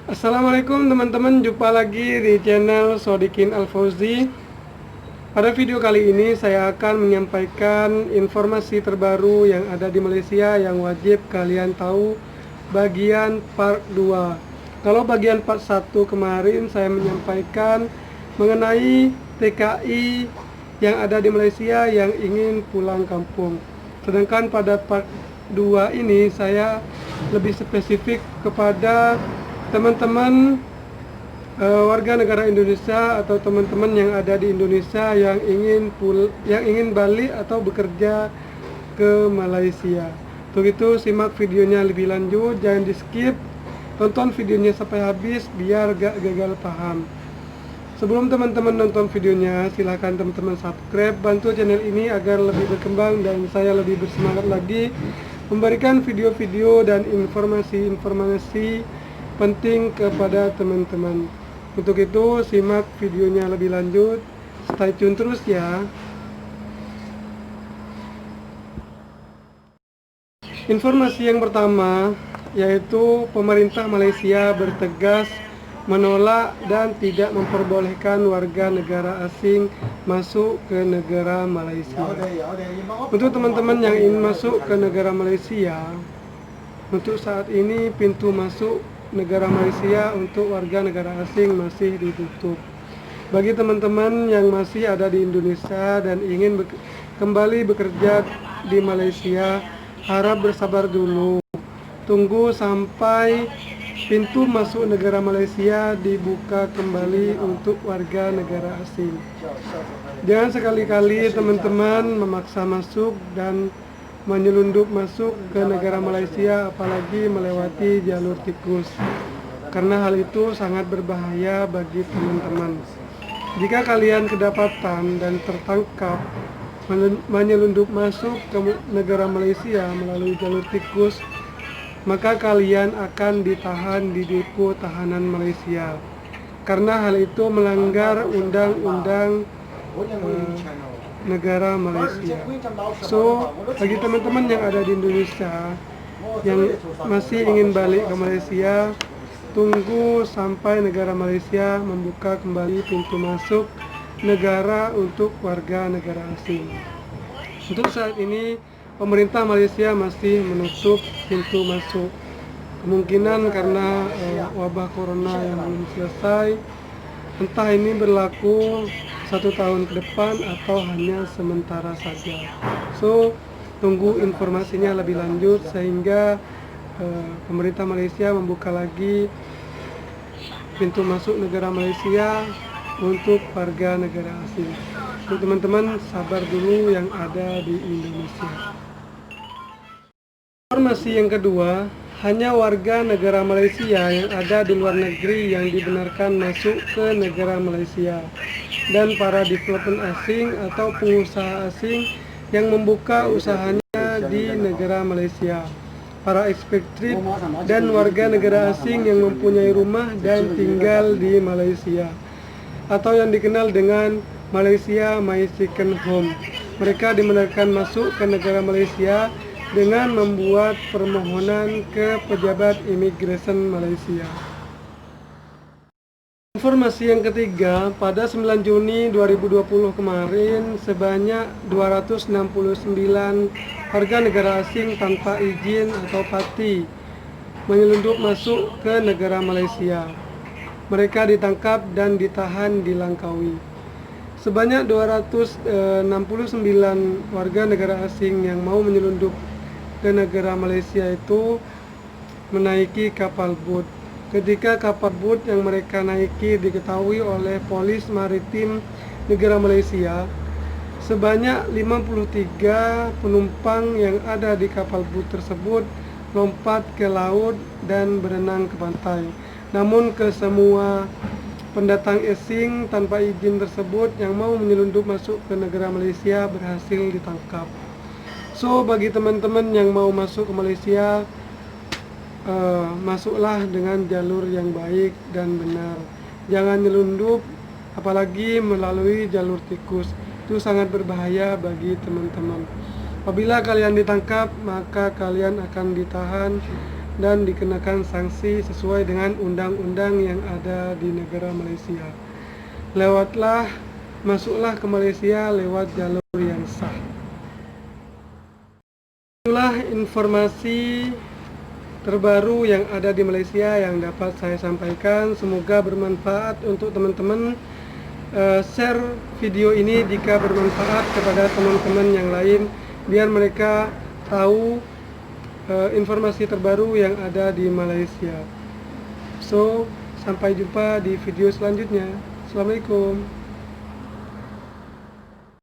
Assalamualaikum teman-teman, jumpa lagi di channel Sodikin Al-Fauzi. Pada video kali ini saya akan menyampaikan informasi terbaru yang ada di Malaysia yang wajib kalian tahu, bagian part 2. Kalau bagian part 1 kemarin saya menyampaikan mengenai TKI yang ada di Malaysia yang ingin pulang kampung. Sedangkan pada part 2 ini saya lebih spesifik kepada teman-teman warga negara Indonesia atau teman-teman yang ada di Indonesia yang ingin balik atau bekerja ke Malaysia. Untuk itu simak videonya lebih lanjut, jangan di skip, tonton videonya sampai habis biar gak gagal paham. Sebelum teman-teman nonton videonya, silahkan teman-teman subscribe, bantu channel ini agar lebih berkembang dan saya lebih bersemangat lagi memberikan video-video dan informasi-informasi penting kepada teman-teman. Untuk itu simak videonya lebih lanjut, stay tune terus ya. Informasi yang pertama yaitu pemerintah Malaysia bertegas menolak dan tidak memperbolehkan warga negara asing masuk ke negara Malaysia. Untuk teman-teman yang ingin masuk ke negara Malaysia, untuk saat ini pintu masuk negara Malaysia untuk warga negara asing masih ditutup. Bagi teman-teman yang masih ada di Indonesia dan ingin kembali bekerja di Malaysia, harap bersabar dulu. Tunggu sampai pintu masuk negara Malaysia dibuka kembali untuk warga negara asing. Jangan sekali-kali teman-teman memaksa masuk dan menyelundup masuk ke negara Malaysia, apalagi melewati jalur tikus, karena hal itu sangat berbahaya bagi teman-teman. Jika kalian kedapatan dan tertangkap menyelundup masuk ke negara Malaysia melalui jalur tikus, maka kalian akan ditahan di depo tahanan Malaysia, karena hal itu melanggar undang-undang negara Malaysia. So, bagi teman-teman yang ada di Indonesia yang masih ingin balik ke Malaysia, tunggu sampai negara Malaysia membuka kembali pintu masuk negara untuk warga negara asing. Untuk saat ini pemerintah Malaysia masih menutup pintu masuk. Kemungkinan karena wabah corona yang belum selesai, entah ini berlaku 1 tahun ke depan atau hanya sementara saja. So, tunggu informasinya lebih lanjut sehingga pemerintah Malaysia membuka lagi pintu masuk negara Malaysia untuk warga negara asing. Untuk teman-teman sabar dulu yang ada di Indonesia. Informasi yang kedua, hanya warga negara Malaysia yang ada di luar negeri yang dibenarkan masuk ke negara Malaysia, dan para developer asing atau pengusaha asing yang membuka usahanya di negara Malaysia, para ekspatriat dan warga negara asing yang mempunyai rumah dan tinggal di Malaysia, atau yang dikenal dengan Malaysia My Second Home. Mereka dibenarkan masuk ke negara Malaysia dengan membuat permohonan ke pejabat imigresen Malaysia. Informasi yang ketiga, pada 9 Juni 2020 kemarin, sebanyak 269 warga negara asing tanpa izin atau PATI menyelundup masuk ke negara Malaysia. Mereka ditangkap dan ditahan di Langkawi. Sebanyak 269 warga negara asing yang mau menyelundup ke negara Malaysia itu menaiki kapal boot. Ketika kapal boot yang mereka naiki diketahui oleh polis maritim negara Malaysia, sebanyak 53 penumpang yang ada di kapal boot tersebut lompat ke laut dan berenang ke pantai. Namun kesemua pendatang asing tanpa izin tersebut yang mau menyelundup masuk ke negara Malaysia berhasil ditangkap. So, bagi teman-teman yang mau masuk ke Malaysia, masuklah dengan jalur yang baik dan benar. Jangan nyelundup, apalagi melalui jalur tikus. Itu sangat berbahaya bagi teman-teman. Apabila kalian ditangkap, maka kalian akan ditahan dan dikenakan sanksi sesuai dengan undang-undang yang ada di negara Malaysia. Masuklah ke Malaysia lewat jalur yang sah. Itulah informasi terbaru yang ada di Malaysia yang dapat saya sampaikan. Semoga bermanfaat untuk teman-teman. Share video ini jika bermanfaat kepada teman-teman yang lain, biar mereka tahu informasi terbaru yang ada di Malaysia. So, sampai jumpa di video selanjutnya. Assalamualaikum.